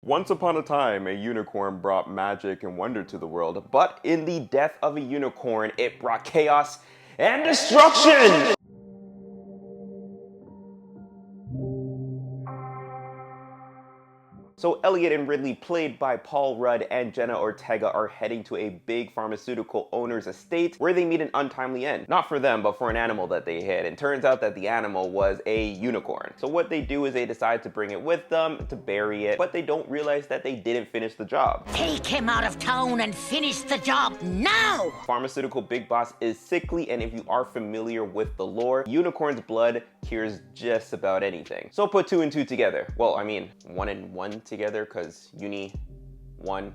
Once upon a time, a unicorn brought magic and wonder to the world, but in the death of a unicorn, it brought chaos and destruction! So Elliot and Ridley, played by Paul Rudd and Jenna Ortega, are heading to a big pharmaceutical owner's estate where they meet an untimely end. Not for them, but for an animal that they hid. And turns out that the animal was a unicorn. So what they do is they decide to bring it with them to bury it, but they don't realize that they didn't finish the job. Take him out of town and finish the job now! Pharmaceutical Big Boss is sickly, and if you are familiar with the lore, unicorn's blood cures just about anything. So put two and two together. Well, I mean, one and one together, because one.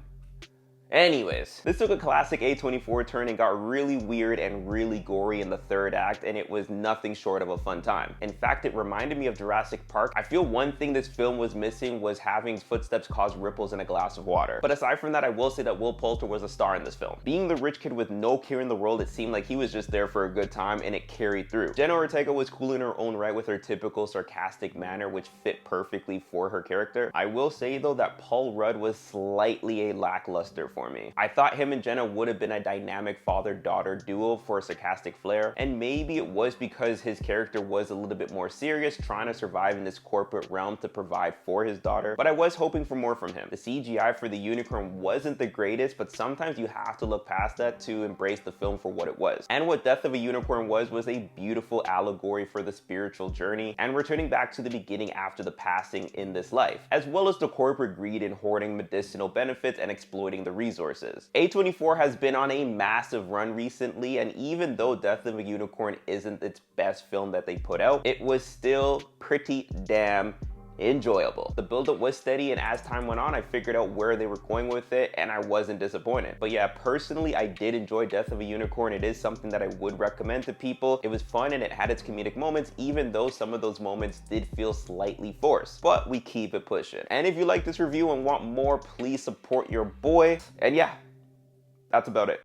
Anyways, this took a classic A24 turn and got really weird and really gory in the third act, and it was nothing short of a fun time. In fact, it reminded me of Jurassic Park. I feel one thing this film was missing was having footsteps cause ripples in a glass of water. But aside from that, I will say that Will Poulter was a star in this film. Being the rich kid with no care in the world, it seemed like he was just there for a good time, and it carried through. Jenna Ortega was cool in her own right with her typical sarcastic manner, which fit perfectly for her character. I will say though that Paul Rudd was slightly a lackluster for me. I thought him and Jenna would have been a dynamic father-daughter duo for a sarcastic flair, and maybe it was because his character was a little bit more serious, trying to survive in this corporate realm to provide for his daughter, but I was hoping for more from him. The CGI for the unicorn wasn't the greatest, but sometimes you have to look past that to embrace the film for what it was. And what Death of a Unicorn was a beautiful allegory for the spiritual journey and returning back to the beginning after the passing in this life, as well as the corporate greed in hoarding medicinal benefits and exploiting the resources. A24 has been on a massive run recently, and even though Death of a Unicorn isn't its best film that they put out, it was still pretty damn enjoyable. The build-up was steady, and as time went on, I figured out where they were going with it, and I wasn't disappointed. But yeah, personally, I did enjoy Death of a Unicorn. It is something that I would recommend to people. It was fun, and it had its comedic moments, even though some of those moments did feel slightly forced. But we keep it pushing. And if you like this review and want more, please support your boy. And yeah, that's about it.